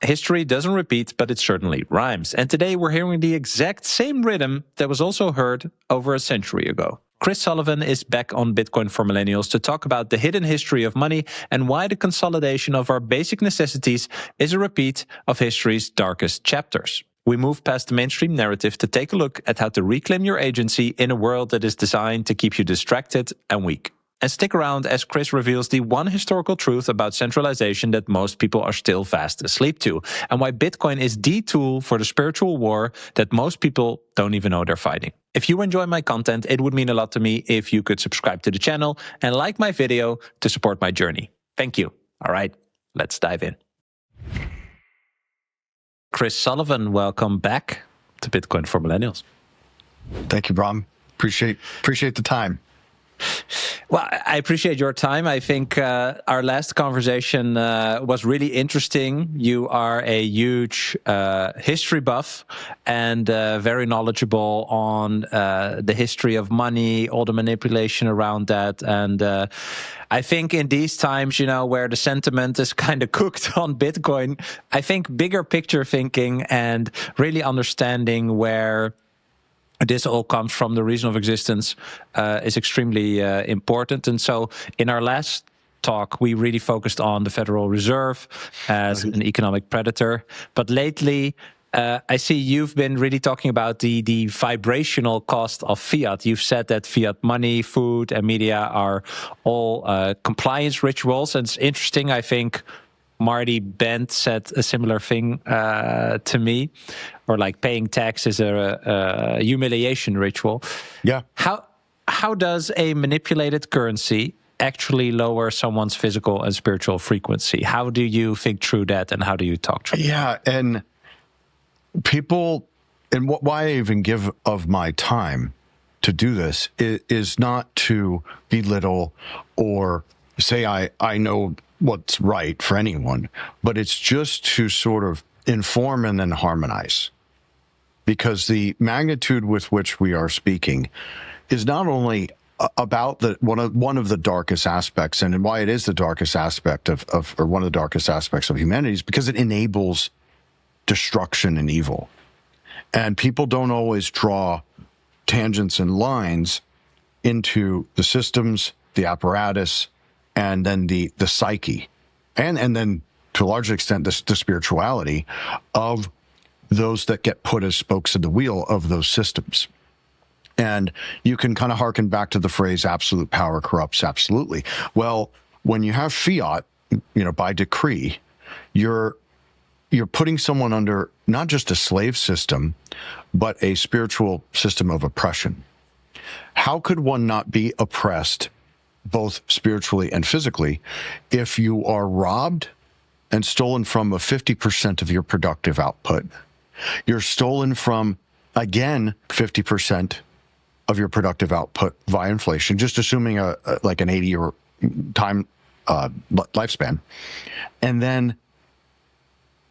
History doesn't repeat, but it certainly rhymes. And today we're hearing the exact same rhythm that was also heard over a century ago. Chris Sullivan is back on Bitcoin for Millennials to talk about the hidden history of money and why the consolidation of our basic necessities is a repeat of history's darkest chapters. We move past the mainstream narrative to take a look at how to reclaim your agency in a world that is designed to keep you distracted and weak. And stick around as Chris reveals the one historical truth about centralization that most people are still fast asleep to, and why Bitcoin is the tool for the spiritual war that most people don't even know they're fighting. If you enjoy my content, it would mean a lot to me if you could subscribe to the channel and like my video to support my journey. Thank you. All right, let's dive in. Chris Sullivan, welcome back to Bitcoin for Millennials. Thank you, Bram. Appreciate the time. Well, I appreciate your time. I think our last conversation was really interesting. You are a huge history buff and very knowledgeable on the history of money, all the manipulation around that. And I think in these times, you know, where the sentiment is kind of cooked on Bitcoin, I think bigger picture thinking and really understanding where this all comes from, the reason of existence, is extremely important. And so in our last talk, we really focused on the Federal Reserve as an economic predator. But lately, I see you've been really talking about the vibrational cost of fiat. You've said that fiat money, food, and media are all compliance rituals. And it's interesting, I think Marty Bent said a similar thing to me, or like paying tax is a humiliation ritual. Yeah. How does a manipulated currency actually lower someone's physical and spiritual frequency? How do you think through that, and how do you talk through Yeah, and people, and why I even give of my time to do this is not to belittle or say I know what's right for anyone, but it's just to sort of inform and then harmonize. Because the magnitude with which we are speaking is not only about one of the darkest aspects, and why it is the darkest aspect or one of the darkest aspects of humanity, is because it enables destruction and evil. And people don't always draw tangents and lines into the systems, the apparatus, and then the psyche, and then to a large extent the spirituality of those that get put as spokes in the wheel of those systems. And you can kind of hearken back to the phrase absolute power corrupts absolutely. Well, when you have fiat, you know, by decree, you're putting someone under not just a slave system, but a spiritual system of oppression. How could one not be oppressed both spiritually and physically if you are robbed and stolen from 50% of your productive output? You're stolen from, again, 50% of your productive output via inflation, just assuming like an 80-year time lifespan. And then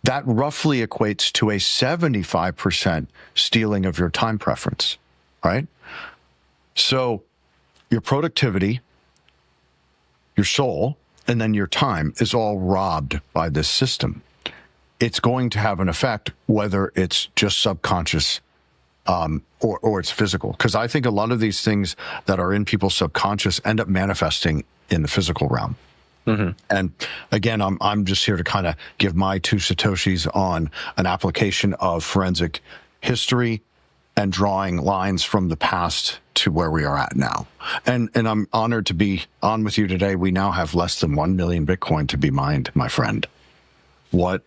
that roughly equates to a 75% stealing of your time preference, right? So your productivity, your soul, and then your time is all robbed by this system. It's going to have an effect, whether it's just subconscious or it's physical. Because I think a lot of these things that are in people's subconscious end up manifesting in the physical realm. Mm-hmm. And again, I'm just here to kind of give my 2 satoshis on an application of forensic history and drawing lines from the past to where we are at now. And I'm honored to be on with you today. We now have less than 1 million Bitcoin to be mined, my friend. What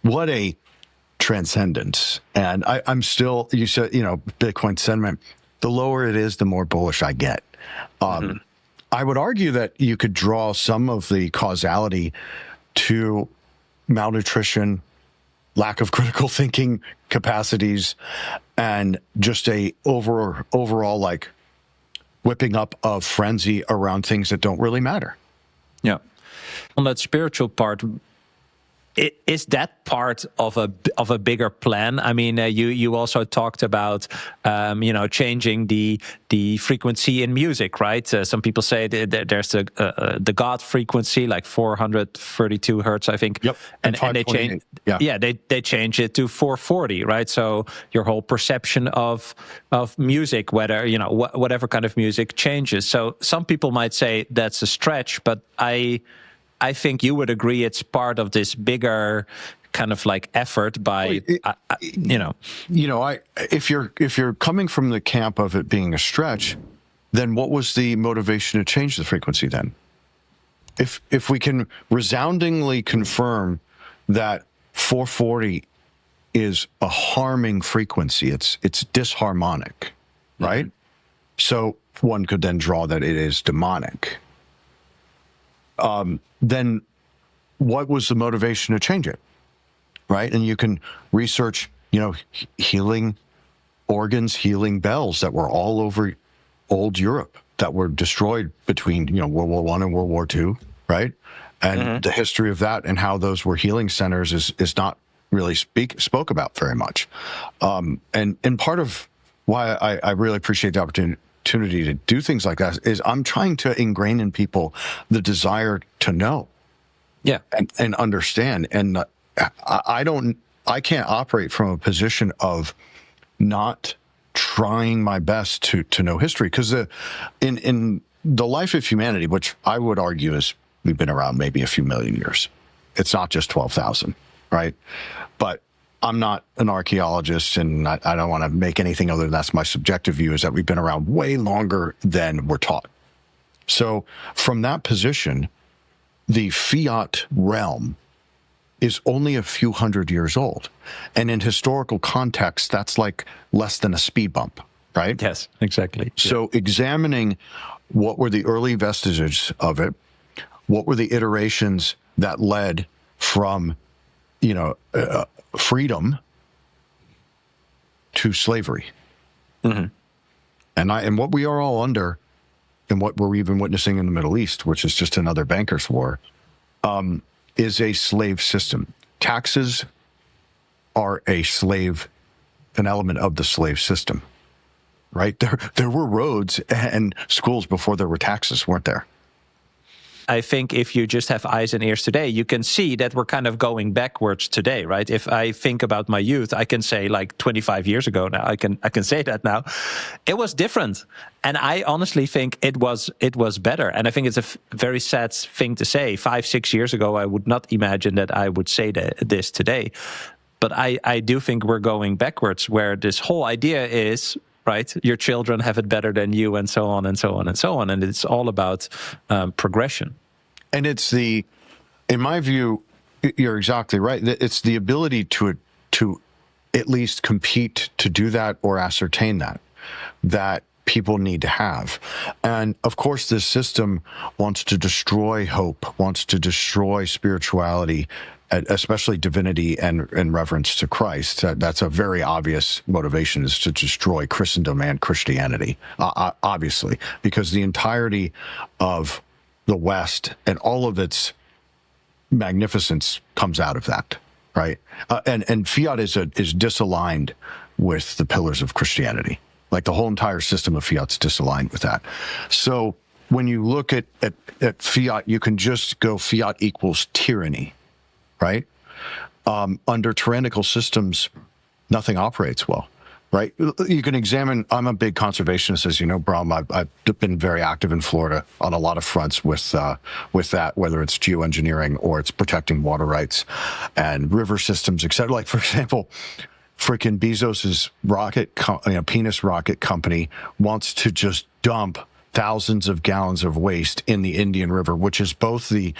a transcendence. And I'm still, you said, you know, Bitcoin sentiment, the lower it is, the more bullish I get. I would argue that you could draw some of the causality to malnutrition, lack of critical thinking capacities, and just a overall like whipping up of frenzy around things that don't really matter. Yeah. On that spiritual part, is that part of a bigger plan? I mean, you also talked about changing the frequency in music, right? Some people say that there's the God frequency, like 432 hertz, I think. Yep. And they change. Yeah, they change it to 440, right? So your whole perception of music, whether whatever kind of music, changes. So some people might say that's a stretch, but I think you would agree it's part of this bigger kind of like effort by, if you're coming from the camp of it being a stretch, then what was the motivation to change the frequency then? If we can resoundingly confirm that 440 is a harming frequency, it's disharmonic, right? So one could then draw that it is demonic. Then what was the motivation to change it, right? And you can research, healing organs, healing bells that were all over old Europe that were destroyed between, World War I and World War II, right? And the history of that and how those were healing centers is not really spoke about very much. And part of why I really appreciate the opportunity to do things like that is I'm trying to ingrain in people the desire to know, and understand. And I can't operate from a position of not trying my best to know history, because in the life of humanity, which I would argue is we've been around maybe a few million years. It's not just 12,000, right? But I'm not an archaeologist, and I don't want to make anything other than that's my subjective view, is that we've been around way longer than we're taught. So from that position, the Fiat realm is only a few hundred years old. And in historical context, that's like less than a speed bump, right? Yes, exactly. So examining what were the early vestiges of it, what were the iterations that led from, freedom to slavery. And what we are all under, and what we're even witnessing in the Middle East, which is just another bankers' war, is a slave system. Taxes are an element of the slave system, right? There were roads and schools before there were taxes, weren't there? I think if you just have eyes and ears today, you can see that we're kind of going backwards today, right? If I think about my youth, I can say like 25 years ago now, I can say that now, it was different. And I honestly think it was better. And I think it's a very sad thing to say. 5-6 years ago, I would not imagine that I would say this today. But I do think we're going backwards, where this whole idea is, right, your children have it better than you, and so on and so on and so on. And it's all about progression. And it's in my view, you're exactly right. It's the ability to at least compete to do that or ascertain that people need to have. And of course, this system wants to destroy hope, wants to destroy spirituality, especially divinity and reverence to Christ. That's a very obvious motivation, is to destroy Christendom and Christianity, obviously, because the entirety of the West and all of its magnificence comes out of that, right? And Fiat is disaligned with the pillars of Christianity. Like the whole entire system of Fiat's disaligned with that. So when you look at Fiat, you can just go Fiat equals tyranny, right? Under tyrannical systems, nothing operates well, right? You can examine, I'm a big conservationist, as you know, Bram. I've been very active in Florida on a lot of fronts with that, whether it's geoengineering or it's protecting water rights and river systems, et cetera. Like, for example, freaking Bezos's penis rocket company wants to just dump thousands of gallons of waste in the Indian River, which is both the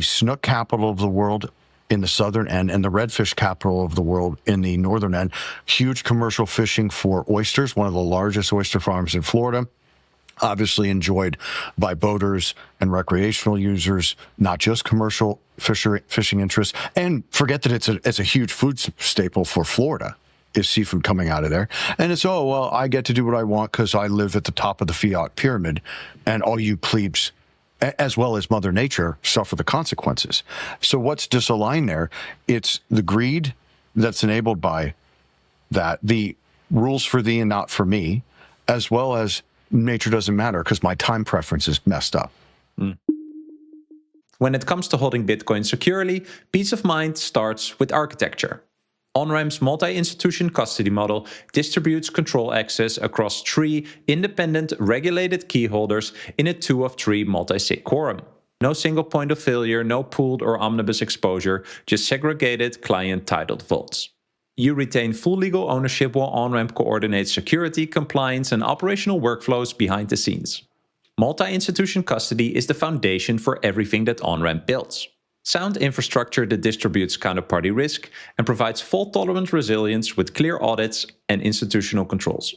snook capital of the world in the southern end and the redfish capital of the world in the northern end. Huge commercial fishing for oysters, one of the largest oyster farms in Florida, obviously enjoyed by boaters and recreational users, not just commercial fishing interests. And forget that it's a huge food staple for Florida, is seafood coming out of there. And it's, oh, well, I get to do what I want because I live at the top of the Fiat pyramid, and all you plebes as well as Mother Nature, suffer the consequences. So what's disaligned there? It's the greed that's enabled by that, the rules for thee and not for me, as well as nature doesn't matter because my time preference is messed up. When it comes to holding Bitcoin securely, peace of mind starts with architecture. OnRamp's multi-institution custody model distributes control access across 3 independent regulated key holders in a 2 of 3 multi-sig quorum. No single point of failure, no pooled or omnibus exposure, just segregated client-titled vaults. You retain full legal ownership while OnRamp coordinates security, compliance, and operational workflows behind the scenes. Multi-institution custody is the foundation for everything that OnRamp builds. Sound infrastructure that distributes counterparty risk and provides fault-tolerant resilience with clear audits and institutional controls.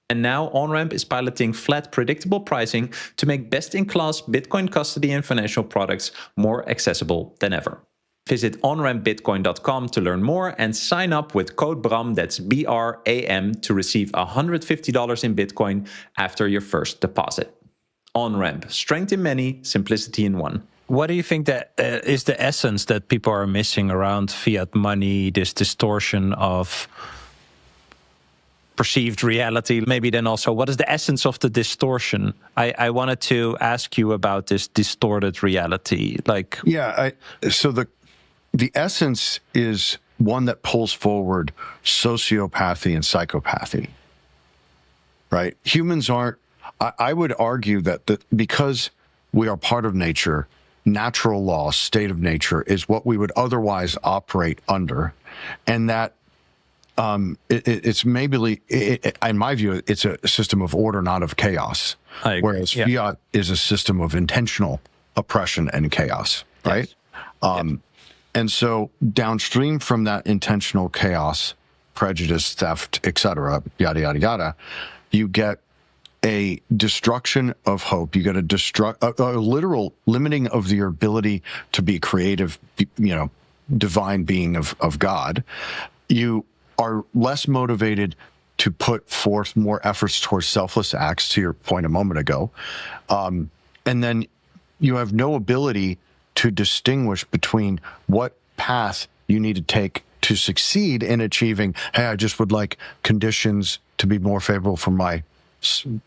And now OnRamp is piloting flat, predictable pricing to make best-in-class Bitcoin custody and financial products more accessible than ever. Visit onrampbitcoin.com to learn more and sign up with code BRAM, that's BRAM, to receive $150 in Bitcoin after your first deposit. OnRamp, strength in many, simplicity in one. What do you think that is the essence that people are missing around fiat money, this distortion of perceived reality? Maybe then also, what is the essence of the distortion? I wanted to ask you about this distorted reality. So the essence is one that pulls forward sociopathy and psychopathy, right? Humans aren't, I would argue that because we are part of nature, natural law, state of nature, is what we would otherwise operate under. And that it's maybe, in my view, it's a system of order, not of chaos. Whereas fiat is a system of intentional oppression and chaos, right? Yes. And so downstream from that intentional chaos, prejudice, theft, etc., yada, yada, yada, you get a destruction of hope. You get a literal limiting of your ability to be creative, divine being of God. You are less motivated to put forth more efforts towards selfless acts, to your point a moment ago. And then you have no ability to distinguish between what path you need to take to succeed in achieving, hey, I just would like conditions to be more favorable for my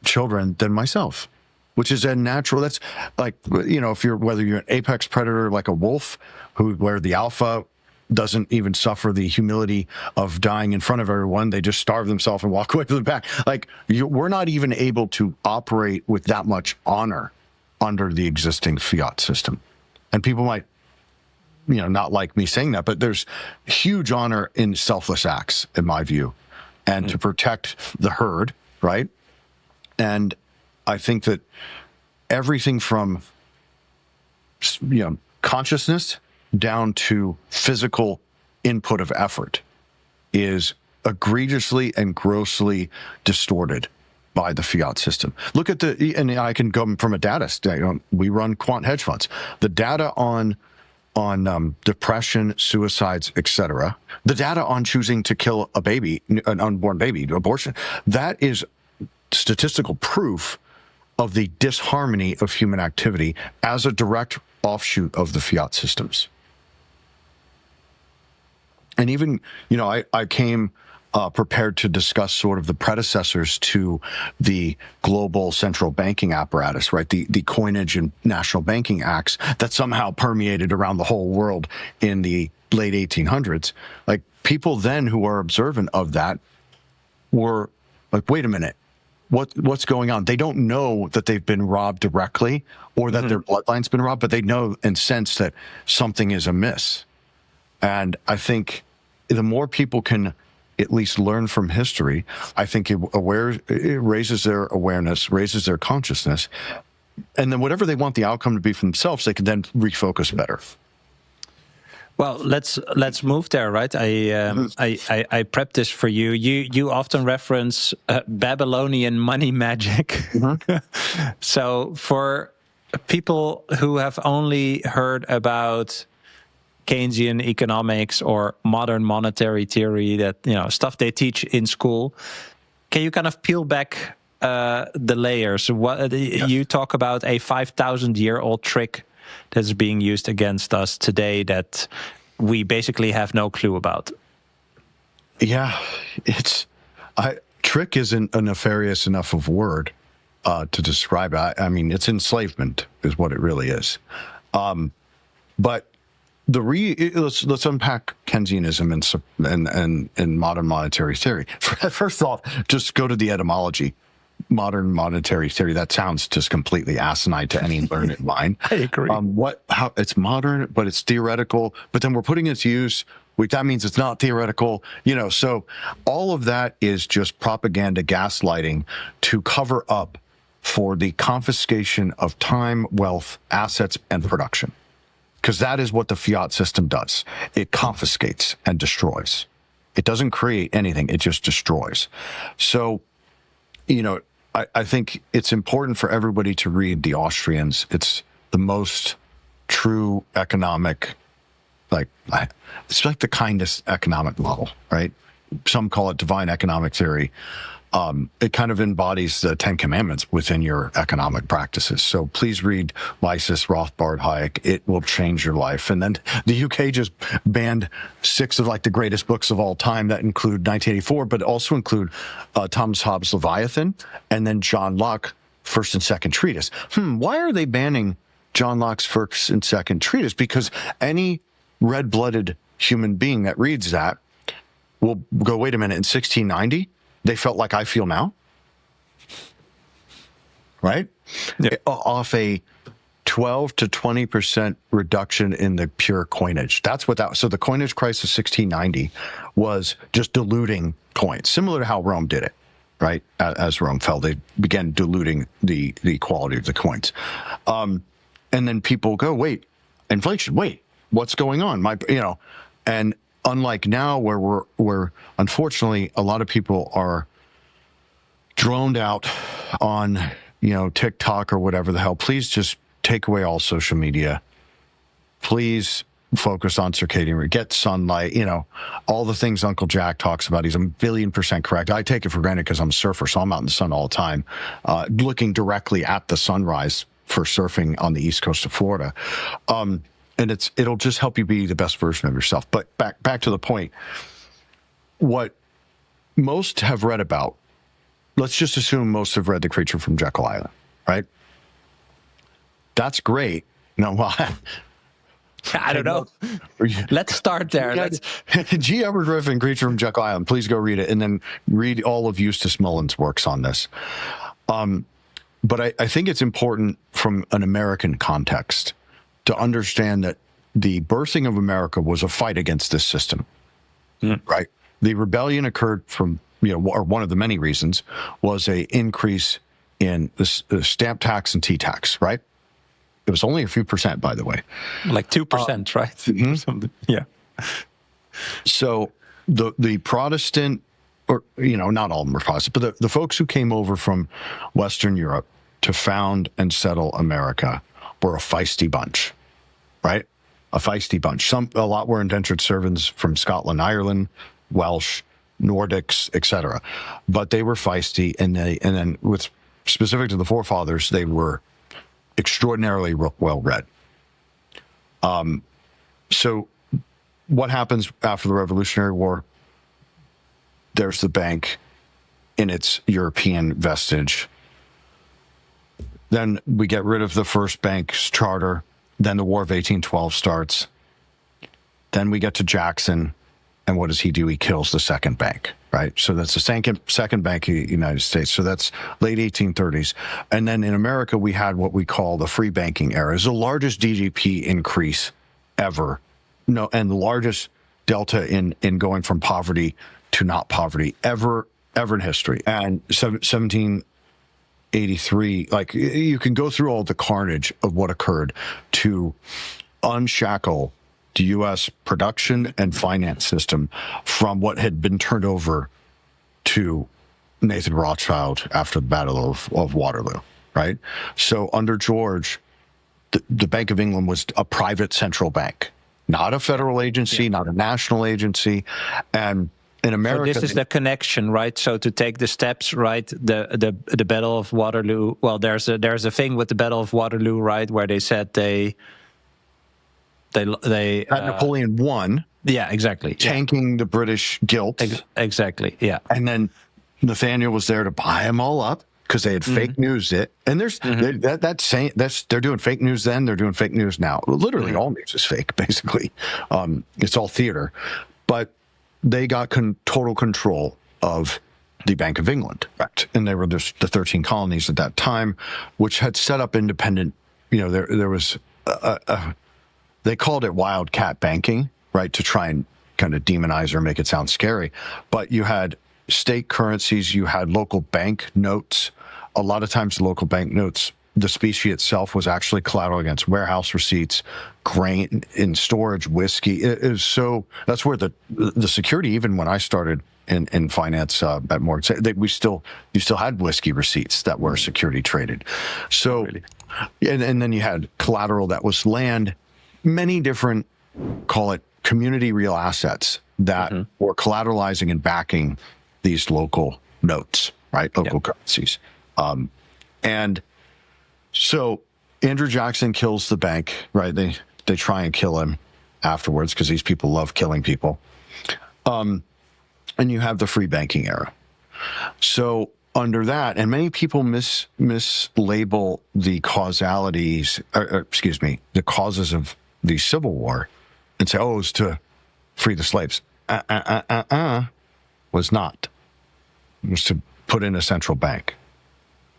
children than myself, which is a natural, that's like, if whether you're an apex predator like a wolf, where the alpha doesn't even suffer the humility of dying in front of everyone, they just starve themselves and walk away to the back. We're not even able to operate with that much honor under the existing fiat system. And people might, not like me saying that, but there's huge honor in selfless acts, in my view, and to protect the herd, right? And I think that everything from, consciousness down to physical input of effort is egregiously and grossly distorted by the fiat system. Look at and I can go from a data, we run quant hedge funds. The data on depression, suicides, etc., the data on choosing to kill a baby, an unborn baby, abortion, that is statistical proof of the disharmony of human activity as a direct offshoot of the fiat systems. And even, I came prepared to discuss sort of the predecessors to the global central banking apparatus, right? The coinage and national banking acts that somehow permeated around the whole world in the late 1800s. Like, people then who are observant of that were like, wait a minute, what's going on? They don't know that they've been robbed directly or that their bloodline's been robbed, but they know and sense that something is amiss. And I think the more people can at least learn from history, I think it raises their awareness, raises their consciousness, and then whatever they want the outcome to be for themselves, they can then refocus better. Well, let's move there, right? I prepped this for you. You often reference Babylonian money magic. So for people who have only heard about Keynesian economics or modern monetary theory, that stuff they teach in school, can you kind of peel back the layers. You talk about a 5,000-year-old trick that's being used against us today that we basically have no clue about. Yeah, trick isn't a nefarious enough of word to describe it. I mean, it's enslavement is what it really is. But let's unpack Keynesianism and modern monetary theory. First off, just go to the etymology. Modern monetary theory, that sounds just completely asinine to any learned mind. I agree. How it's modern, but it's theoretical, but then we're putting it to use, which that means it's not theoretical, so all of that is just propaganda, gaslighting to cover up for the confiscation of time, wealth, assets, and production. Because that is what the fiat system does. It confiscates and destroys. It doesn't create anything, it just destroys. So, I think it's important for everybody to read The Austrians. It's the most true economic, it's like the kindest economic model, right? Some call it divine economic theory. It kind of embodies the 10 Commandments within your economic practices. So please read Mises, Rothbard, Hayek. It will change your life. And then the UK just banned 6 of the greatest books of all time that include 1984, but also include Thomas Hobbes' Leviathan and then John Locke, First and Second Treatise. Why are they banning John Locke's First and Second Treatise? Because any red-blooded human being that reads that will go, wait a minute, in 1690? They felt like I feel now, right? Yeah. Off a 12 to 20% reduction in the pure coinage. That's what that. So the coinage crisis of 1690 was just diluting coins, similar to how Rome did it, right? As Rome fell, they began diluting the quality of the coins, and then people go, wait, inflation. Wait, what's going on? And unlike now, where we're unfortunately a lot of people are droned out on TikTok or whatever the hell. Please just take away all social media. Please focus on circadian rhythm, get sunlight. All the things Uncle Jack talks about. He's 1,000,000,000% correct. I take it for granted because I'm a surfer, so I'm out in the sun all the time, looking directly at the sunrise for surfing on the east coast of Florida. And it'll just help you be the best version of yourself. But back to the point, what most have read about, let's just assume most have read The Creature from Jekyll Island, right? That's great. No, well, I don't know. Let's start there. G. Edward Griffin, Creature from Jekyll Island. Please go read it, and then read all of Eustace Mullen's works on this. But I think it's important from an American context to understand that the birthing of America was a fight against this system, right? The rebellion occurred from, or one of the many reasons was a increase in the stamp tax and tea tax, right? It was only a few percent, by the way. Like 2%, right? Mm-hmm. Yeah. So the Protestant, or, not all of them were Protestant, but the folks who came over from Western Europe to found and settle America were a feisty bunch, right? A feisty bunch. A lot were indentured servants from Scotland, Ireland, Welsh, Nordics, etc. But they were feisty, and then with specific to the forefathers, they were extraordinarily well read. So what happens after the Revolutionary War? There's the bank in its European vestige. Then we get rid of the first bank's charter. Then the War of 1812 starts. Then we get to Jackson. And what does he do? He kills the second bank, right? So that's the second bank of the United States. So that's late 1830s. And then in America, we had what we call the free banking era. It's the largest GDP increase ever. And the largest delta in going from poverty to not poverty ever in history. And 1783, you can go through all the carnage of what occurred to unshackle the U.S. production and finance system from what had been turned over to Nathan Rothschild after the Battle of Waterloo, right? So under George, the Bank of England was a private central bank, not a federal agency, not a national agency. And in So America, this is the connection, right? So to take the steps, right? The Battle of Waterloo. Well, there's a thing with the Battle of Waterloo, right, where they said they Napoleon won. Yeah, exactly. Tanking the British guilt. Exactly. Yeah. And then Nathaniel was there to buy them all up because they had fake newsed it. And there's they're doing fake news then. They're doing fake news now. Literally, all news is fake. Basically, it's all theater. But they got total control of the Bank of England, correct? And they were the 13 colonies at that time, which had set up independent. There was they called it wildcat banking, right, to try and kind of demonize or make it sound scary. But you had state currencies, you had local bank notes. A lot of times the local bank notes, the specie itself was actually collateral against warehouse receipts, grain in storage, whiskey. It is so, that's where the security, even when I started in finance at Morgan, you still had whiskey receipts that were security traded. So, really? and then you had collateral that was land, many different, call it community real assets that were collateralizing and backing these local notes, right? Local currencies. And so Andrew Jackson kills the bank, right? They try and kill him afterwards because these people love killing people. And you have the free banking era. So under that, and many people mislabel the causalities, the causes of the Civil War and say, oh, it was to free the slaves. Was not. It was to put in a central bank.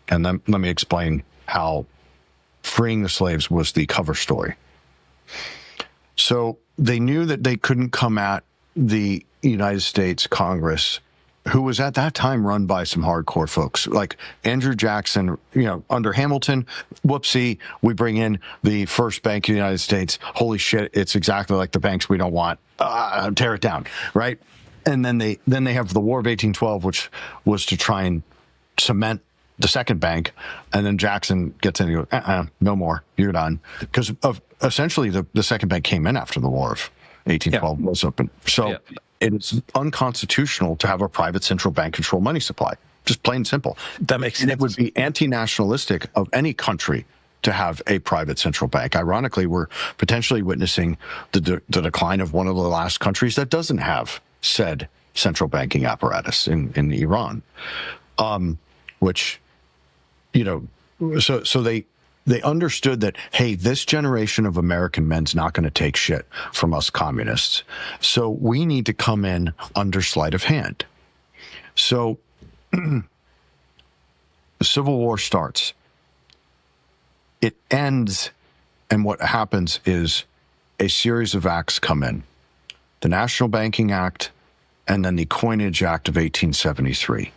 And then let me explain how freeing the slaves was the cover story. So they knew that they couldn't come at the United States Congress, who was at that time run by some hardcore folks like Andrew Jackson, under Hamilton, whoopsie, we bring in the first bank in the United States. Holy shit, it's exactly like the banks we don't want. Tear it down, right? And then they have the War of 1812, which was to try and cement the second bank. And then Jackson gets in and goes, no more, you're done. Because of essentially the second bank came in after the War of 1812 was open. So it's unconstitutional to have a private central bank control money supply. Just plain and simple. That makes sense. And it would be anti-nationalistic of any country to have a private central bank. Ironically, we're potentially witnessing the decline of one of the last countries that doesn't have said central banking apparatus in Iran, which, so they understood that, hey, this generation of American men's not going to take shit from us communists. So we need to come in under sleight of hand. So the Civil War starts. It ends, and what happens is a series of acts come in. The National Banking Act, and then the Coinage Act of 1873,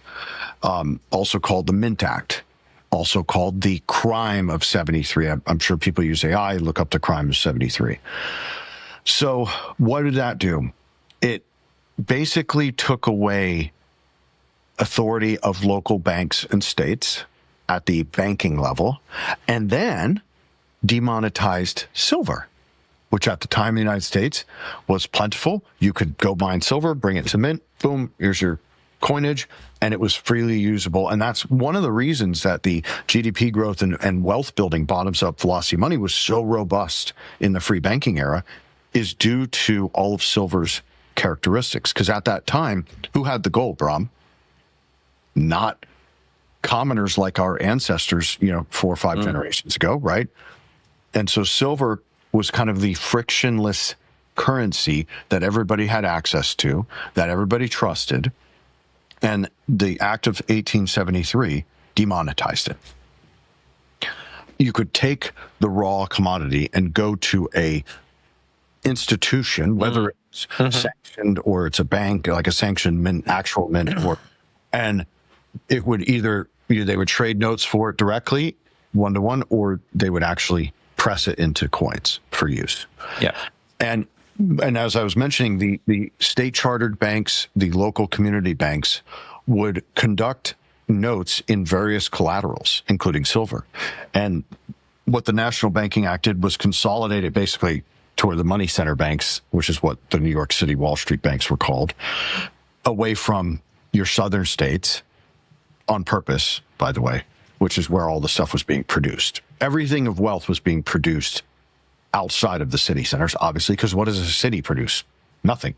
also called the Mint Act, also called the Crime of 73. I'm sure people use AI, look up the Crime of 73. So what did that do? It basically took away authority of local banks and states at the banking level, and then demonetized silver, which at the time in the United States was plentiful. You could go mine silver, bring it to mint, boom, here's your coinage, and it was freely usable. And that's one of the reasons that the GDP growth and wealth building bottoms-up velocity money was so robust in the free banking era, is due to all of silver's characteristics. Because at that time, who had the gold, Bram? Not commoners like our ancestors, 4 or 5 generations ago, right? And so silver was kind of the frictionless currency that everybody had access to, that everybody trusted. And the Act of 1873 demonetized it. You could take the raw commodity and go to a institution, whether it's sanctioned or it's a bank, like a sanctioned mint, actual mint, and it would either they would trade notes for it directly, 1-to-1, or they would actually press it into coins for use. Yeah. And as I was mentioning, the state chartered banks, the local community banks would conduct notes in various collaterals, including silver. And what the National Banking Act did was consolidate it basically toward the money center banks, which is what the New York City Wall Street banks were called, away from your southern states on purpose, by the way, which is where all the stuff was being produced. Everything of wealth was being produced outside of the city centers, obviously, because what does a city produce? Nothing.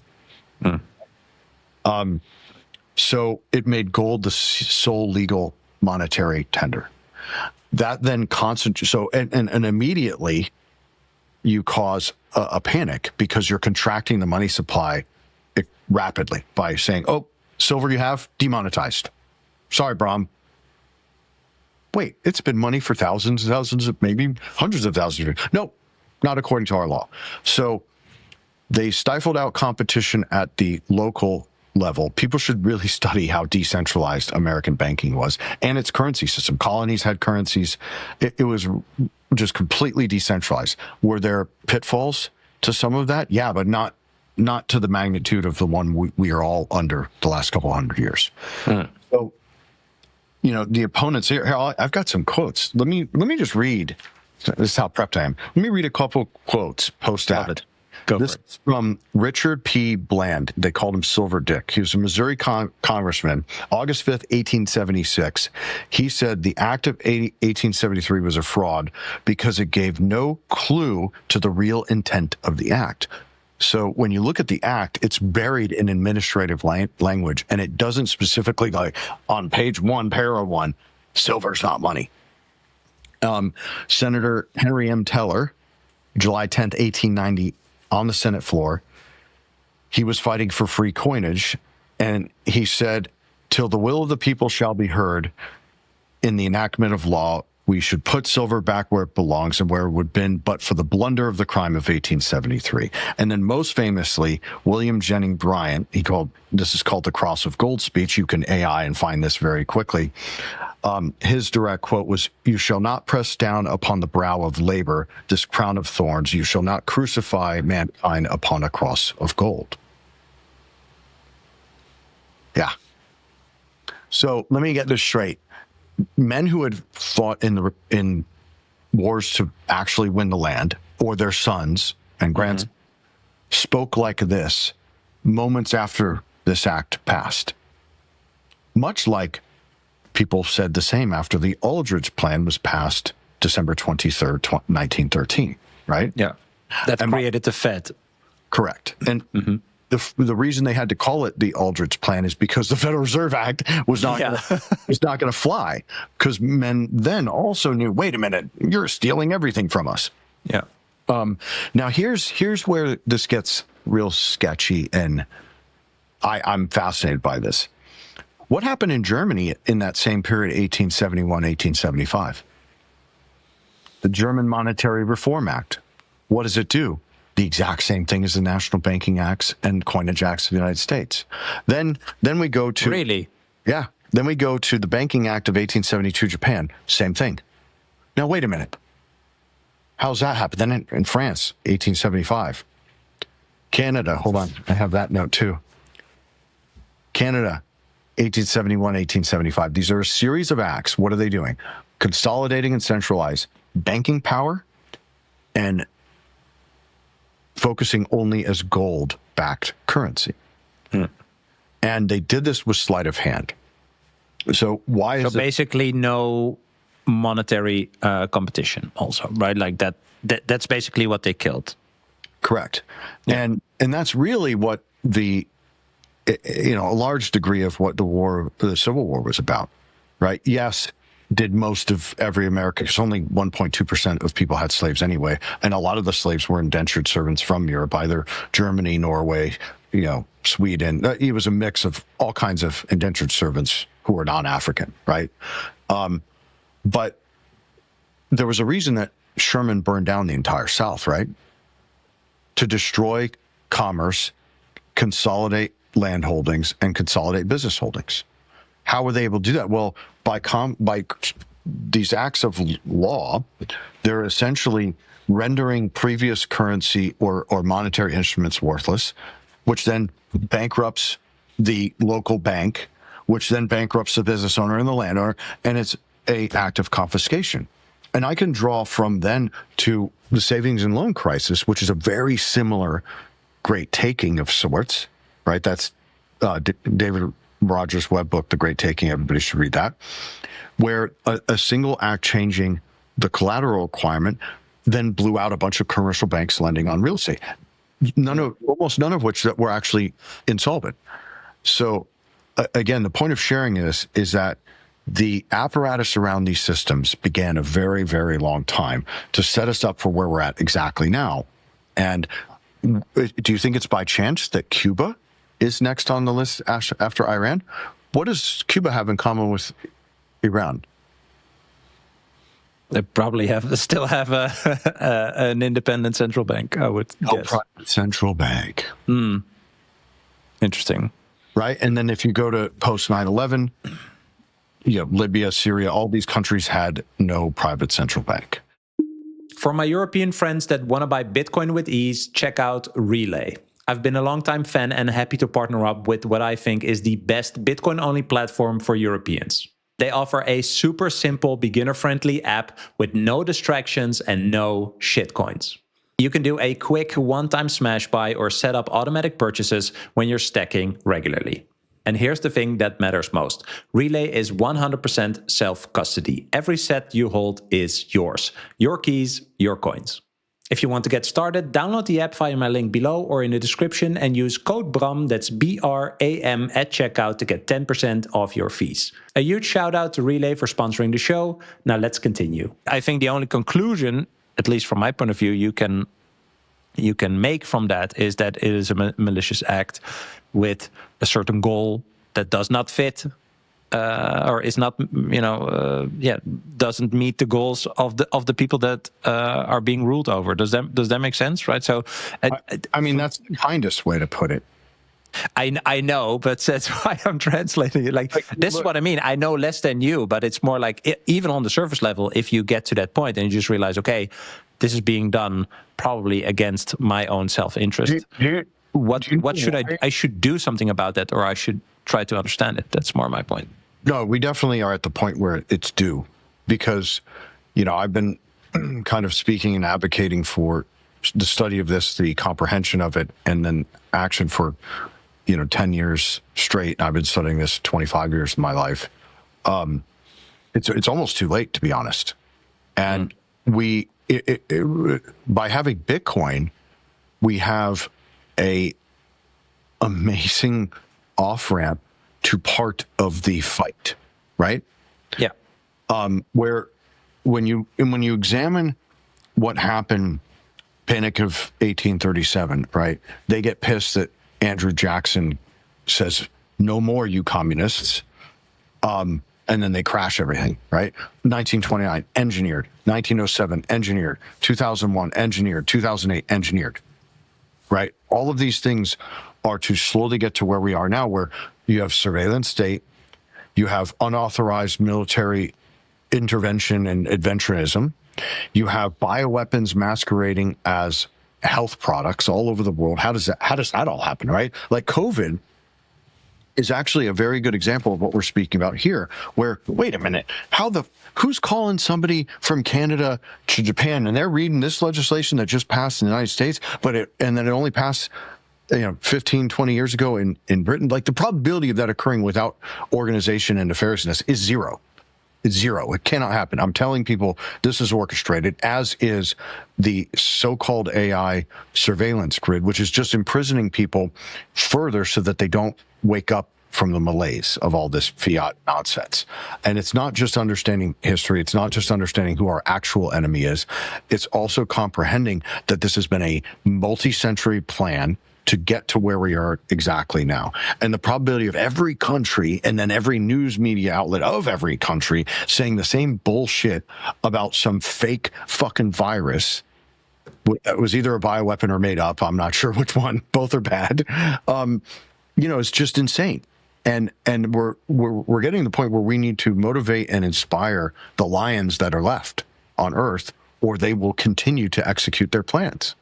So it made gold the sole legal monetary tender. That then concentrates. So, and immediately you cause a panic because you're contracting the money supply rapidly by saying, oh, silver you have demonetized. Sorry, Brom. Wait, it's been money for thousands, maybe hundreds of thousands of years. No, not according to our law. So they stifled out competition at the local level. People should really study how decentralized American banking was and its currency system. Colonies had currencies. It was just completely decentralized. Were there pitfalls to some of that? Yeah, but not to the magnitude of the one we are all under the last couple hundred years. So, you know, the opponents here, I've got some quotes. Let me just read. This is how prepped I am. Let me read a couple quotes post-act. This is from Richard P. Bland. They called him Silver Dick. He was a Missouri congressman. August 5th, 1876. He said the Act of 1873 was a fraud because it gave no clue to the real intent of the act. So when you look at the act, it's buried in administrative language, and it doesn't specifically, like on page 1, para 1, silver's not money. Senator Henry M. Teller, July 10th, 1890, on the Senate floor, he was fighting for free coinage, and he said, till the will of the people shall be heard in the enactment of law, we should put silver back where it belongs and where it would have been but for the blunder of the crime of 1873. And then most famously, William Jennings Bryan, this is called the Cross of Gold speech. You can AI and find this very quickly. His direct quote was, "You shall not press down upon the brow of labor this crown of thorns. You shall not crucify mankind upon a cross of gold." Yeah. So let me get this straight. Men who had fought in wars to actually win the land, or their sons and grandsons, spoke like this moments after this act passed. Much like people said the same after the Aldrich Plan was passed December 23rd, 1913, right? Yeah. That created the Fed. Correct. And the reason they had to call it the Aldrich Plan is because the Federal Reserve Act was not going to fly, because men then also knew, wait a minute, you're stealing everything from us. Yeah. Now here's where this gets real sketchy, and I'm fascinated by this. What happened in Germany in that same period, 1871, 1875? The German Monetary Reform Act. What does it do? The exact same thing as the National Banking Acts and Coinage Acts of the United States. Then we go to... Really? Yeah. Then we go to the Banking Act of 1872, Japan. Same thing. Now, wait a minute. How's that happen? Then in France, 1875. Canada, hold on. I have that note too. Canada, 1871, 1875. These are a series of acts. What are they doing? Consolidating and centralize banking power and focusing only as gold-backed currency. And they did this with sleight of hand. So why is basically no monetary competition also, right? Like that's basically what they killed. Correct. Yeah. And that's really what a large degree of what the Civil War was about, right? Yes, did most of every American, because only 1.2% of people had slaves anyway. And a lot of the slaves were indentured servants from Europe, either Germany, Norway, Sweden. It was a mix of all kinds of indentured servants who were non-African, right? But there was a reason that Sherman burned down the entire South, right? To destroy commerce, consolidate land holdings, and consolidate business holdings. How were they able to do that? Well, by these acts of law, they're essentially rendering previous currency or monetary instruments worthless, which then bankrupts the local bank, which then bankrupts the business owner and the landowner, and it's an act of confiscation. And I can draw from then to the savings and loan crisis, which is a very similar great taking of sorts, right? That's David Rogers' web book, The Great Taking. Everybody should read that, where a single act changing the collateral requirement then blew out a bunch of commercial banks lending on real estate. Almost none of which that were actually insolvent. So again, the point of sharing this is that the apparatus around these systems began a very, very long time to set us up for where we're at exactly now. And do you think it's by chance that Cuba is next on the list after Iran? What does Cuba have in common with Iran? They probably still have an independent central bank, I would guess. Private central bank. Interesting. Right. And then if you go to post 9/11, Libya, Syria, all these countries had no private central bank. For my European friends that want to buy Bitcoin with ease, check out Relay. I've been a longtime fan and happy to partner up with what I think is the best Bitcoin-only platform for Europeans. They offer a super simple, beginner-friendly app with no distractions and no shitcoins. You can do a quick one-time smash buy or set up automatic purchases when you're stacking regularly. And here's the thing that matters most. Relay is 100% self-custody. Every set you hold is yours. Your keys, your coins. If you want to get started, download the app via my link below or in the description and use code BRAM, that's BRAM, at checkout to get 10% off your fees. A huge shout out to Relay for sponsoring the show. Now let's continue. I think the only conclusion, at least from my point of view, you can make from that is that it is a malicious act with a certain goal that does not fit or is not, doesn't meet the goals of the people that are being ruled over. Does that make sense? Right. So, I mean, that's the kindest way to put it. I know, but that's why I'm translating it. Like this is what I mean. I know less than you, but it's more like even on the surface level, if you get to that point and you just realize, okay, this is being done probably against my own self-interest. What should I should do something about that, or I should try to understand it. That's more my point. No, we definitely are at the point where it's due, because, I've been kind of speaking and advocating for the study of this, the comprehension of it, and then action for, 10 years straight. I've been studying this 25 years of my life. It's almost too late, to be honest. And by having Bitcoin, we have a amazing off-ramp to part of the fight, right? Yeah. Where when you examine what happened, Panic of 1837, right? They get pissed that Andrew Jackson says, "No more, you communists." And then they crash everything, right? 1929, engineered. 1907, engineered. 2001, engineered. 2008, engineered. Right? All of these things are to slowly get to where we are now, where you have surveillance state, you have unauthorized military intervention and adventurism, you have bioweapons masquerading as health products all over the world. How does that all happen, right? Like COVID is actually a very good example of what we're speaking about here, where, wait a minute, who's calling somebody from Canada to Japan and they're reading this legislation that just passed in the United States, and then it only passed 15, 20 years ago in Britain? Like, the probability of that occurring without organization and nefariousness is zero. It's zero. It cannot happen. I'm telling people this is orchestrated, as is the so-called AI surveillance grid, which is just imprisoning people further so that they don't wake up from the malaise of all this fiat nonsense. And it's not just understanding history. It's not just understanding who our actual enemy is. It's also comprehending that this has been a multi-century plan to get to where we are exactly now. And the probability of every country and then every news media outlet of every country saying the same bullshit about some fake fucking virus that was either a bioweapon or made up, I'm not sure which one, both are bad, it's just insane. And we're getting to the point where we need to motivate and inspire the lions that are left on Earth, or they will continue to execute their plans.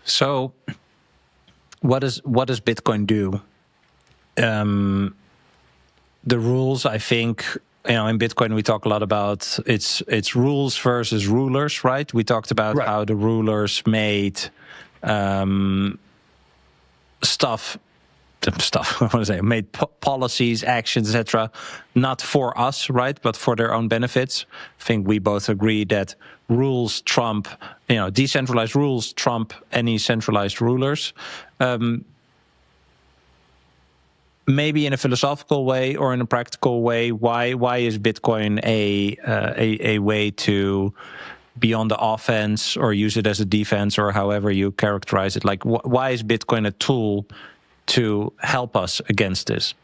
So, what does Bitcoin do? The rules, I think, in Bitcoin we talk a lot about it's rules versus rulers, right? We talked about how the rulers made stuff I want to say, made policies, actions, etc., not for us, right, but for their own benefits. I think we both agree that rules trump, decentralized rules trump any centralized rulers. Maybe in a philosophical way or in a practical way, why is Bitcoin a way to be on the offense or use it as a defense or however you characterize it? Like, why is Bitcoin a tool to help us against this?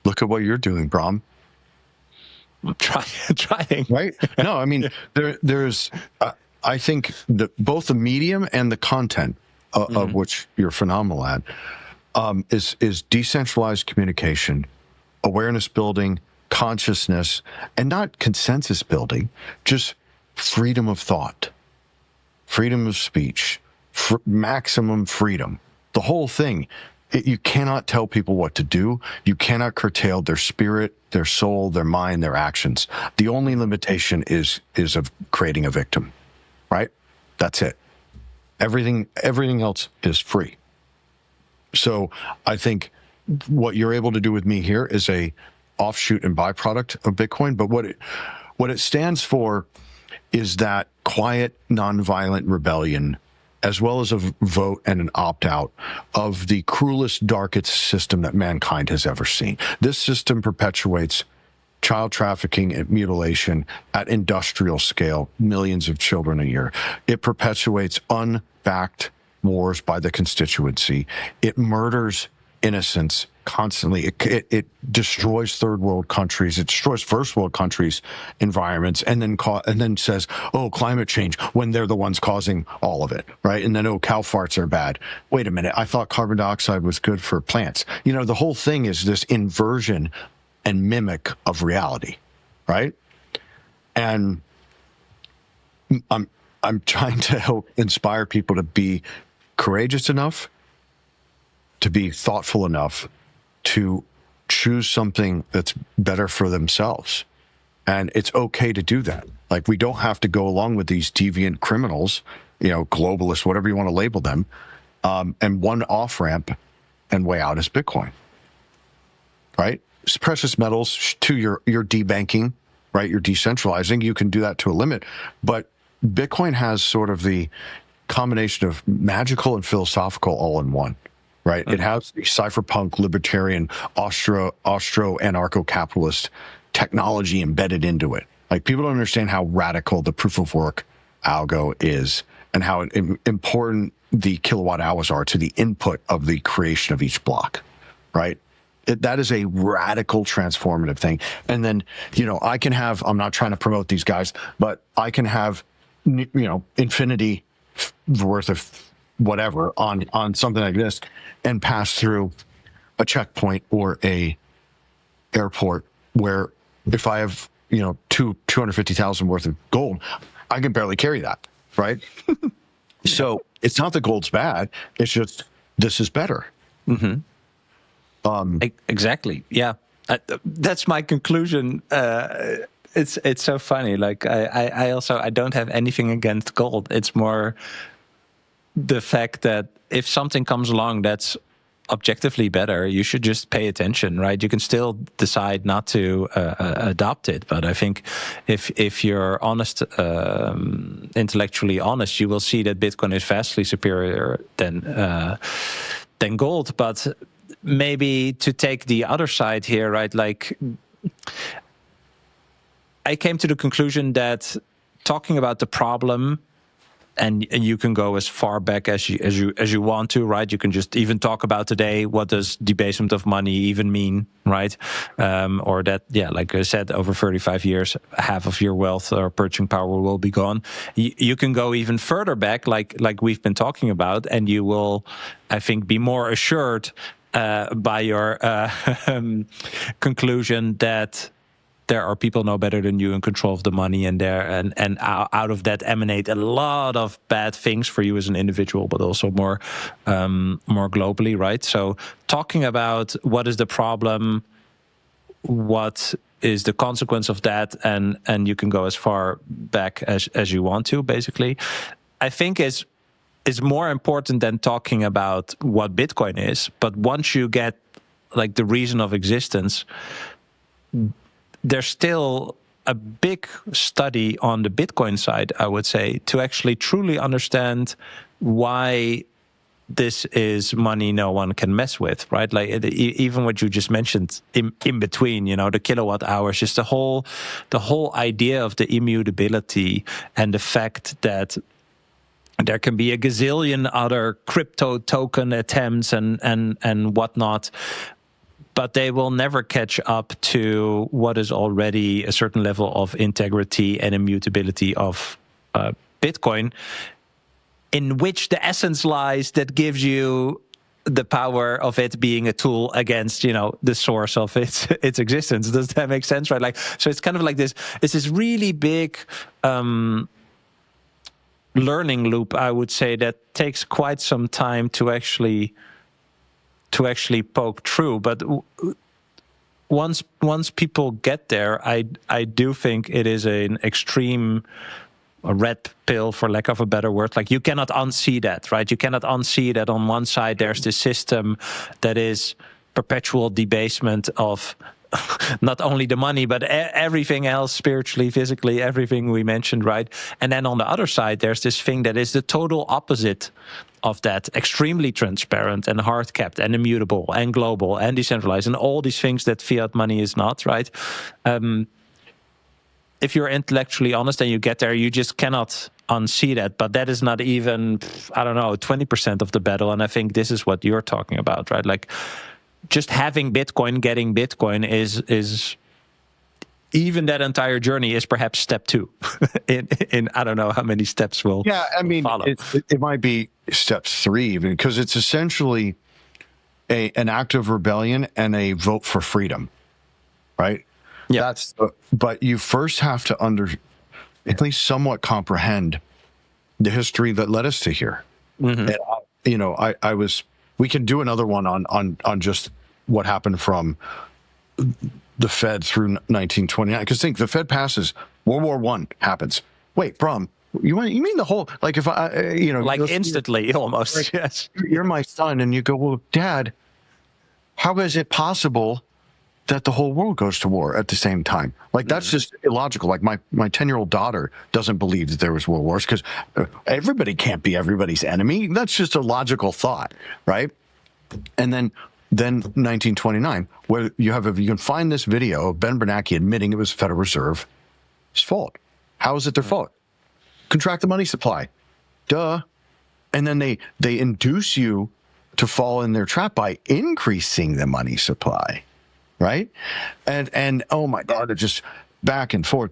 Look at what you're doing, Bram. Trying. Right? No, I mean, there's, I think both the medium and the content of which you're phenomenal at is decentralized communication, awareness building, consciousness, and not consensus building, just freedom of thought, freedom of speech, maximum freedom. The whole thing. You cannot tell people what to do. You cannot curtail their spirit, their soul, their mind, their actions. The only limitation is of creating a victim, right? That's it. Everything else is free. So I think what you're able to do with me here is a offshoot and byproduct of Bitcoin. But what it stands for is that quiet, nonviolent rebellion, as well as a vote and an opt-out of the cruelest, darkest system that mankind has ever seen. This system perpetuates child trafficking and mutilation at industrial scale, millions of children a year. It perpetuates unbacked wars by the constituency. It murders innocents constantly. It destroys third world countries. It destroys first world countries' environments, and then says, "Oh, climate change," when they're the ones causing all of it, right? And then, "Oh, cow farts are bad." Wait a minute, I thought carbon dioxide was good for plants. The whole thing is this inversion and mimic of reality, right? And I'm trying to help inspire people to be courageous enough, to be thoughtful enough to choose something that's better for themselves. And it's okay to do that. Like, we don't have to go along with these deviant criminals, globalists, whatever you want to label them. And one off-ramp and way out is Bitcoin, right? It's precious metals to your debanking, right? You're decentralizing. You can do that to a limit. But Bitcoin has sort of the combination of magical and philosophical all in one. Right. It has the cypherpunk, libertarian, Austro-anarcho-capitalist technology embedded into it. Like, people don't understand how radical the proof of work algo is and how important the kilowatt hours are to the input of the creation of each block. Right. That is a radical transformative thing. And then, I can have, I'm not trying to promote these guys, but I can have, infinity worth of whatever on something like this and pass through a checkpoint or a airport where if I have, 250,000 worth of gold, I can barely carry that, right? So it's not that gold's bad. It's just, this is better. Mm-hmm. Exactly. Yeah. That's my conclusion. It's so funny. Like, I don't have anything against gold. It's more the fact that if something comes along that's objectively better, you should just pay attention, right? You can still decide not to adopt it, but I think if you're honest, intellectually honest, you will see that Bitcoin is vastly superior than gold. But maybe to take the other side here, right? Like, I came to the conclusion that talking about the problem, and you can go as far back as you want to, right? You can just even talk about today. What does debasement of money even mean, right? Or that, like I said, over 35 years, half of your wealth or purchasing power will be gone. You can go even further back, like we've been talking about, and you will, I think, be more assured by your conclusion that there are people know better than you in control of the money, and out of that emanate a lot of bad things for you as an individual, but also more globally, right? So talking about what is the problem, what is the consequence of that, and you can go as far back as you want to, basically, I think is is more important than talking about what Bitcoin is. But once you get like the reason of existence, there's still a big study on the Bitcoin side, I would say, to actually truly understand why this is money no one can mess with, right? Like even what you just mentioned in between, you know, the kilowatt hours, just the whole idea of the immutability and the fact that there can be a gazillion other crypto token attempts and whatnot, but they will never catch up to what is already a certain level of integrity and immutability of Bitcoin, in which the essence lies that gives you the power of it being a tool against, you know, the source of its existence. Does that make sense, right? Like, so it's kind of like this. It's this really big learning loop, I would say, that takes quite some time to actually poke through. But once people get there, I do think it is an extreme red pill, for lack of a better word. Like, you cannot unsee that, right? You cannot unsee that on one side there's this system that is perpetual debasement of not only the money, but everything else, spiritually, physically, everything we mentioned, right? And then on the other side, there's this thing that is the total opposite of that, extremely transparent and hard capped and immutable and global and decentralized and all these things that fiat money is not, right? If you're intellectually honest and you get there, you just cannot unsee that. But that is not even, I don't know, 20% of the battle. And I think this is what you're talking about, right? Like, just having Bitcoin, getting Bitcoin is even that entire journey is perhaps step 2 in I don't know how many steps will follow. It might be step 3 even, because it's essentially an act of rebellion and a vote for freedom, right? Yeah. But you first have to at least somewhat comprehend the history that led us to here. Mm-hmm. And we can do another one on just what happened from the Fed through 1929. Because think, the Fed passes, World War I happens. Wait, Brom, you mean the whole, like, if I, like instantly almost, like, yes. You're my son, and you go, well, Dad, how is it possible that the whole world goes to war at the same time? Like, that's just illogical. Like, my 10-year-old daughter doesn't believe that there was world wars, because everybody can't be everybody's enemy. That's just a logical thought, right? And then 1929, where you can find this video of Ben Bernanke admitting it was the Federal Reserve's fault. How is it their fault? Contract the money supply. Duh. And then they induce you to fall in their trap by increasing the money supply. Right? And oh my God, it just back and forth.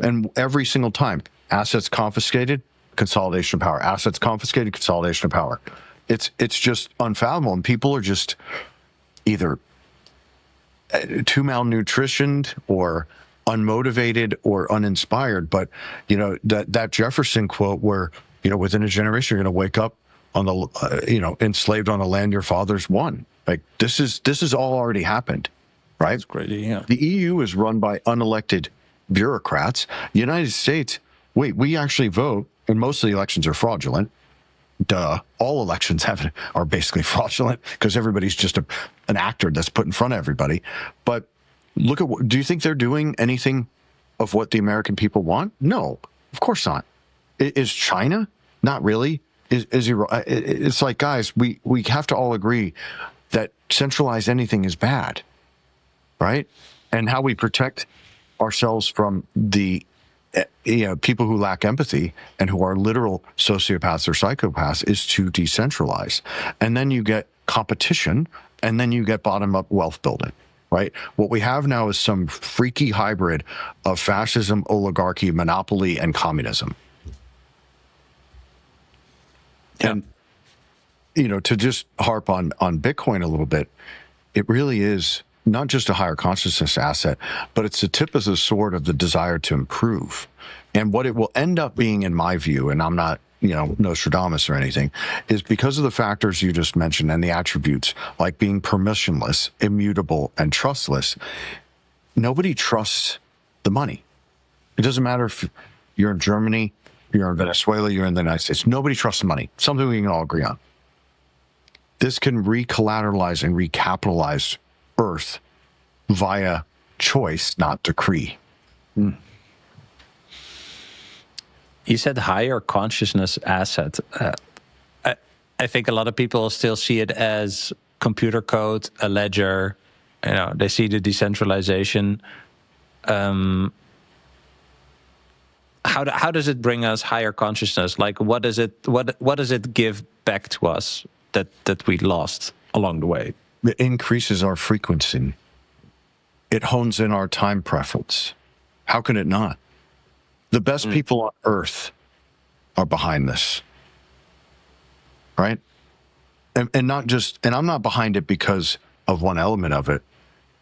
And every single time, assets confiscated, consolidation of power. Assets confiscated, consolidation of power. It's just unfathomable. And people are just either too malnutritioned or unmotivated or uninspired. But, that Jefferson quote where, within a generation, you're going to wake up on the, enslaved on the land your fathers won. Like, this is all already happened, right? That's great, yeah. The EU is run by unelected bureaucrats. The United States, we actually vote, and most of the elections are fraudulent. Duh. All elections are basically fraudulent because everybody's just an actor that's put in front of everybody. But do you think they're doing anything of what the American people want? No, of course not. Is China? Not really. It's like, guys, we have to all agree that centralized anything is bad, right? And how we protect ourselves from the people who lack empathy and who are literal sociopaths or psychopaths is to decentralize. And then you get competition, and then you get bottom-up wealth building, right? What we have now is some freaky hybrid of fascism, oligarchy, monopoly, and communism. Yeah. And, to just harp on Bitcoin a little bit, it really is not just a higher consciousness asset, but it's the tip of the sword of the desire to improve. And what it will end up being, in my view, and I'm not, Nostradamus or anything, is because of the factors you just mentioned and the attributes, like being permissionless, immutable, and trustless, nobody trusts the money. It doesn't matter if you're in Germany, you're in Venezuela, you're in the United States. Nobody trusts money. Something we can all agree on. This can recollateralize and recapitalize Earth via choice, not decree. You said higher consciousness asset. I think a lot of people still see it as computer code, a ledger. You know, they see the decentralization. How does it bring us higher consciousness? Like, what does it give back to us that we lost along the way? It increases our frequency. It hones in our time preference. How can it not? The best people on Earth are behind this, right? And not just, and I'm not behind it because of one element of it.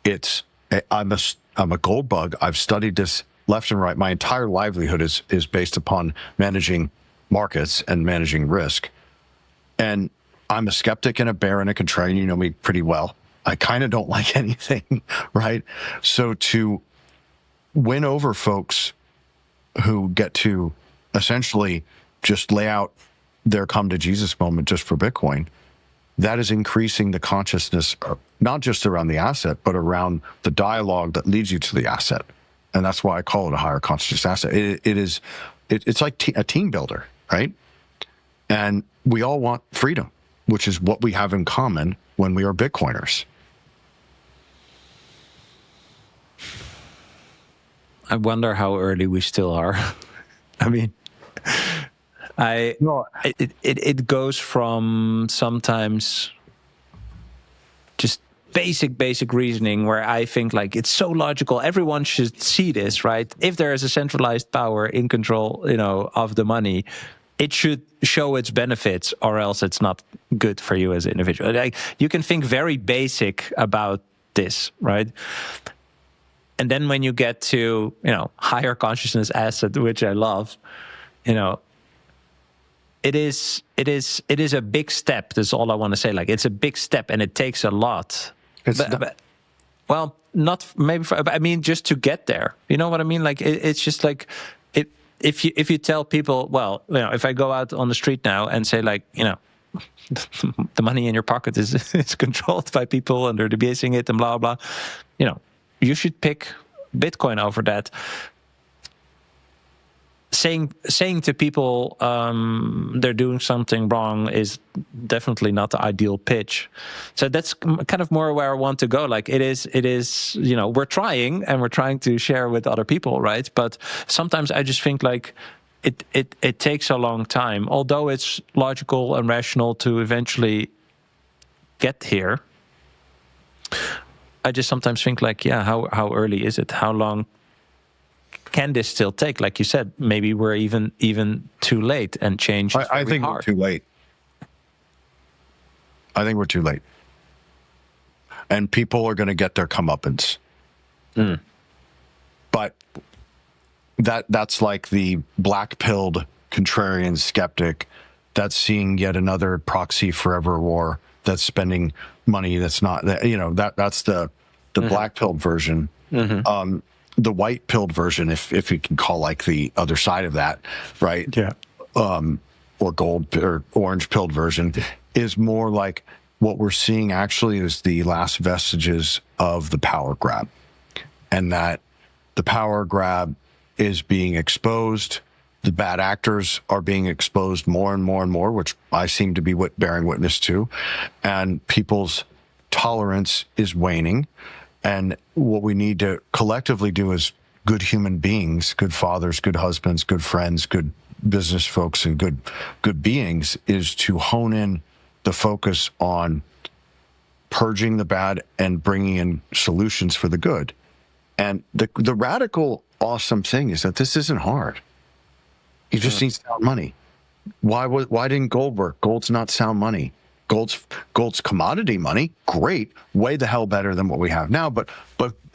It's, I'm a gold bug. I've studied this left and right. My entire livelihood is based upon managing markets and managing risk. And I'm a skeptic and a bear and a contrarian. You know me pretty well. I kind of don't like anything, right? So to win over folks who get to essentially just lay out their come to Jesus moment just for Bitcoin, that is increasing the consciousness, not just around the asset, but around the dialogue that leads you to the asset. And that's why I call it a higher consciousness asset. It's like a team builder, right? And we all want freedom, which is what we have in common when we are Bitcoiners. I wonder how early we still are. I mean, it goes from sometimes just basic reasoning where I think like it's so logical. Everyone should see this, right? If there is a centralized power in control, you know, of the money, it should show its benefits, or else it's not good for you as an individual. Like, you can think very basic about this, right? And then when you get to, you know, higher consciousness asset, which I love, you know, it is a big step. That's all I want to say. Like, it's a big step, and it takes a lot. Well, not maybe. But I mean, just to get there. You know what I mean? Like, it's just like if you tell people, well, you know, if I go out on the street now and say, like, you know, the money in your pocket is controlled by people and they're debasing it and blah blah, you know, you should pick Bitcoin over that. Saying to people they're doing something wrong is definitely not the ideal pitch. So that's kind of more where I want to go. Like, it is, you know, we're trying to share with other people, right? But sometimes I just think like it takes a long time, although it's logical and rational to eventually get here. I just sometimes think like, yeah, how early is it? How long can this still take? Like you said, maybe we're even too late, and change is I think hard. we're too late. I think we're too late. And people are going to get their comeuppance. But that's like the black-pilled contrarian skeptic that's seeing yet another proxy forever war that's spending money that's not, you know, that's the black-pilled version. The white-pilled version, if you can call like the other side of that, right? Yeah. Or gold or orange-pilled version is more like what we're seeing actually is the last vestiges of the power grab, and that the power grab is being exposed. The bad actors are being exposed more and more and more, which I seem to be bearing witness to, and people's tolerance is waning. And what we need to collectively do as good human beings, good fathers, good husbands, good friends, good business folks, and good beings, is to hone in the focus on purging the bad and bringing in solutions for the good. And the radical awesome thing is that this isn't hard. You just need sound money. Why didn't gold work? Gold's not sound money. Gold's commodity money, great, way the hell better than what we have now, but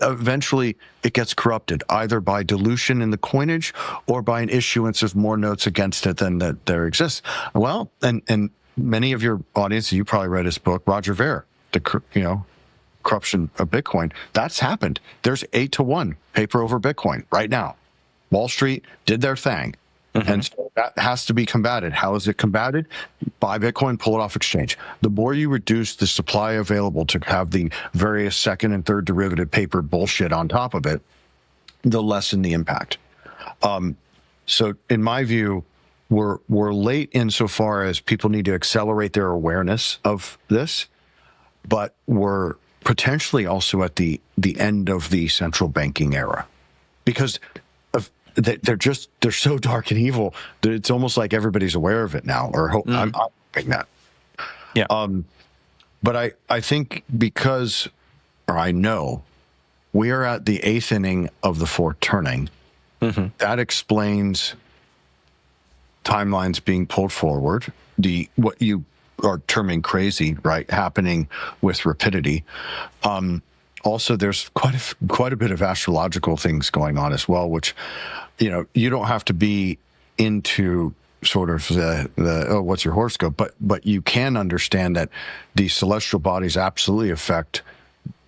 eventually it gets corrupted, either by dilution in the coinage or by an issuance of more notes against it than that there exists. Well, and many of your audience, you probably read his book, Roger Ver, Corruption of Bitcoin. That's happened. There's 8-to-1 paper over Bitcoin right now. Wall Street did their thing. And so that has to be combated. How is it combated? Buy Bitcoin, pull it off exchange. The more you reduce the supply available to have the various second and third derivative paper bullshit on top of it, the lessen the impact. So in my view, we're late insofar as people need to accelerate their awareness of this, but we're potentially also at the end of the central banking era, because they're so dark and evil that it's almost like everybody's aware of it now, or I'm hoping that. Yeah. But I think because, or I know, we are at the 8th inning of the 4th turning. That explains timelines being pulled forward, what you are terming crazy, right, happening with rapidity. Also, there's quite a bit of astrological things going on as well, which, you don't have to be into sort of the what's your horoscope, but you can understand that the celestial bodies absolutely affect,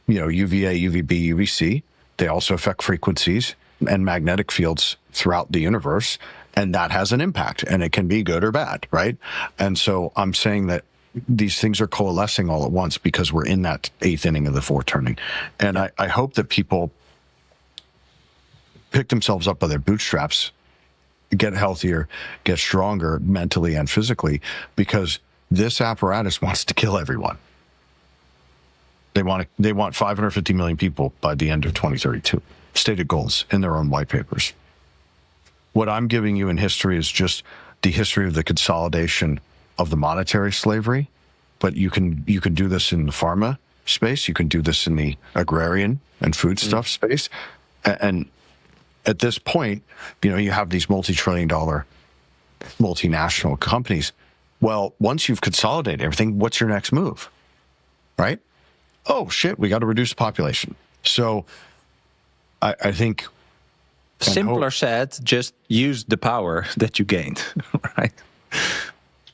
UVA, UVB, UVC. They also affect frequencies and magnetic fields throughout the universe, and that has an impact, and it can be good or bad, right? And so I'm saying that these things are coalescing all at once because we're in that 8th inning of the 4th turning. And I hope that people pick themselves up by their bootstraps, get healthier, get stronger mentally and physically, because this apparatus wants to kill everyone. They want 550 million people by the end of 2032, stated goals in their own white papers. What I'm giving you in history is just the history of the consolidation of the monetary slavery, but you can do this in the pharma space, you can do this in the agrarian and foodstuff space, and at this point, you have these multi-trillion-dollar multinational companies. Well, once you've consolidated everything, what's your next move, right? Oh shit, we got to reduce the population. So I think, simpler said, just use the power that you gained, right?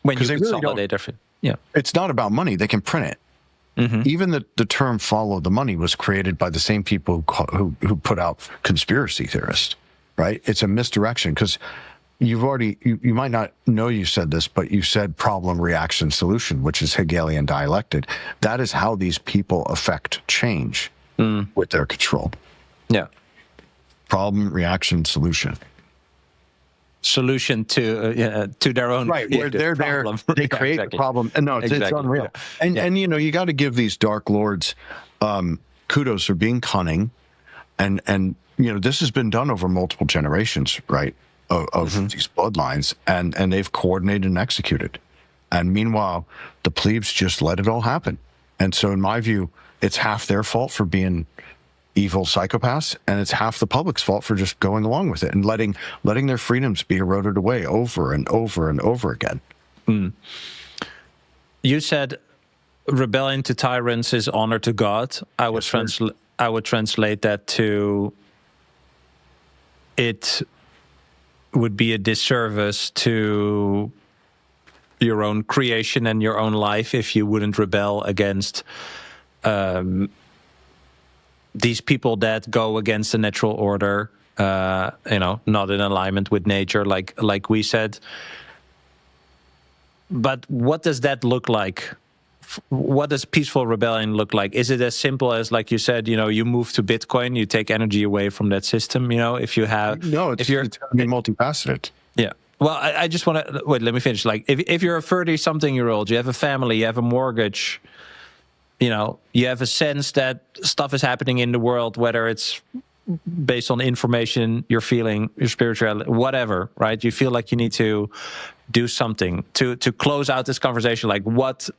When you consolidate everything. Yeah. It's not about money. They can print it. Even the term "follow the money" was created by the same people who put out conspiracy theorists, right? It's a misdirection, because you might not know you said this, but you said problem, reaction, solution, which is Hegelian dialectic. That is how these people affect change with their control. Yeah. Problem, reaction, solution. Solution to their own, right, where they're problem. There, they create the problem, and no, it's unreal. Yeah. And you got to give these dark lords kudos for being cunning, and this has been done over multiple generations, right, of these bloodlines, and they've coordinated and executed, and meanwhile the plebes just let it all happen. And so in my view, it's half their fault for being evil psychopaths, and it's half the public's fault for just going along with it and letting their freedoms be eroded away over and over and over again. You said rebellion to tyrants is honor to God. I would translate that to, it would be a disservice to your own creation and your own life if you wouldn't rebel against these people that go against the natural order, not in alignment with nature, like we said. But what does that look like? What does peaceful rebellion look like? Is it as simple as, like you said, you move to Bitcoin, you take energy away from that system? If you have, it's multifaceted. Yeah. Well, I just want to wait. Let me finish. Like, if you're a 30-something-year-old, you have a family, you have a mortgage. You have a sense that stuff is happening in the world, whether it's based on information you're feeling, your spirituality, whatever, right? You feel like you need to do something to close out this conversation. Like, what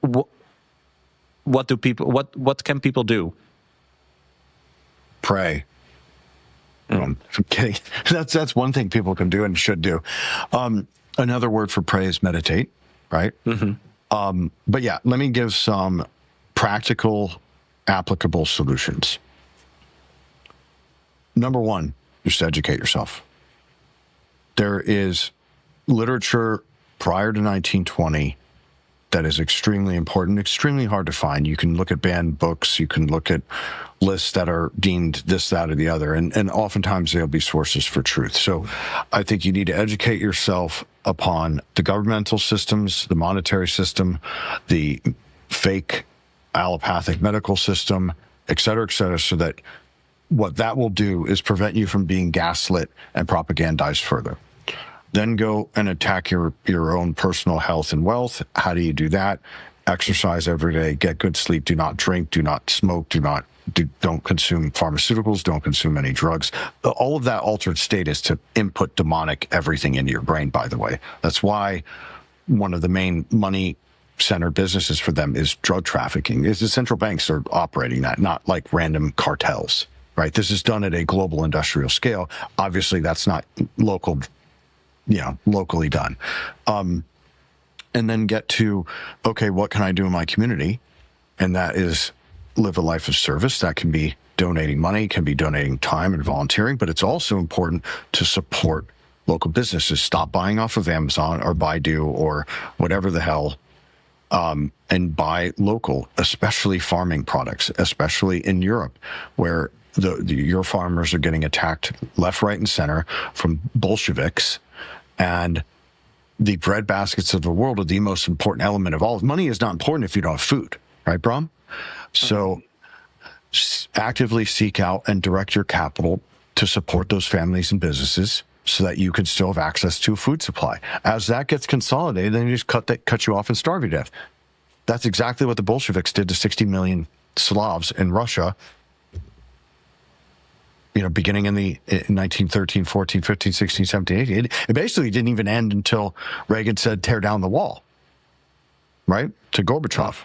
can people do? Pray. I'm kidding. That's one thing people can do and should do. Another word for pray is meditate, right? But yeah, let me give some practical, applicable solutions. Number one, just educate yourself. There is literature prior to 1920 that is extremely important, extremely hard to find. You can look at banned books, you can look at lists that are deemed this, that, or the other, and oftentimes there'll be sources for truth. So I think you need to educate yourself upon the governmental systems, the monetary system, the fake allopathic medical system, et cetera, so that what that will do is prevent you from being gaslit and propagandized further. Then go and attack your own personal health and wealth. How do you do that? Exercise every day, get good sleep, do not drink, do not smoke, don't consume pharmaceuticals, don't consume any drugs. All of that altered state is to input demonic everything into your brain, by the way. That's why one of the main money center businesses for them is drug trafficking. Is the central banks are operating that, not like random cartels, right? This is done at a global industrial scale. Obviously, that's not locally done. And then get to, okay, what can I do in my community? And that is live a life of service. That can be donating money, can be donating time and volunteering, but it's also important to support local businesses. Stop buying off of Amazon or Baidu or whatever the hell, and buy local, especially farming products, especially in Europe, where your farmers are getting attacked left, right, and center from Bolsheviks, and the bread baskets of the world are the most important element of all. Money is not important if you don't have food, right, Bram? So actively seek out and direct your capital to support those families and businesses so that you can still have access to a food supply. As that gets consolidated, then you just cut you off and starve you to death. That's exactly what the Bolsheviks did to 60 million Slavs in Russia, beginning in 1913, 14, 15, 16, 17, 18. It basically didn't even end until Reagan said, tear down the wall, right, to Gorbachev.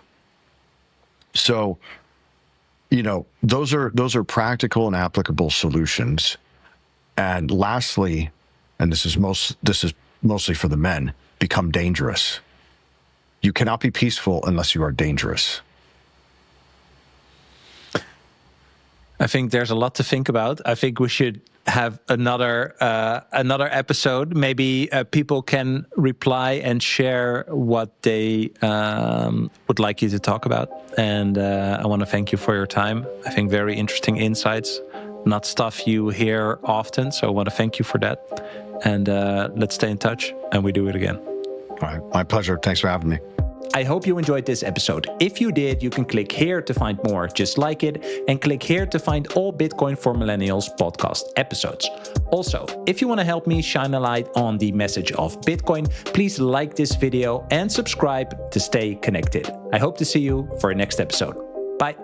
So, those are practical and applicable solutions. And lastly, and this is mostly for the men, become dangerous. You cannot be peaceful unless you are dangerous. I think there's a lot to think about. I think we should have another episode. Maybe people can reply and share what they would like you to talk about. And I want to thank you for your time. I think very interesting insights, not stuff you hear often. So I want to thank you for that. And let's stay in touch and we do it again. All right. My pleasure. Thanks for having me. I hope you enjoyed this episode. If you did, you can click here to find more just like it, and click here to find all Bitcoin for Millennials podcast episodes. Also, if you want to help me shine a light on the message of Bitcoin, please like this video and subscribe to stay connected. I hope to see you for our next episode. Bye.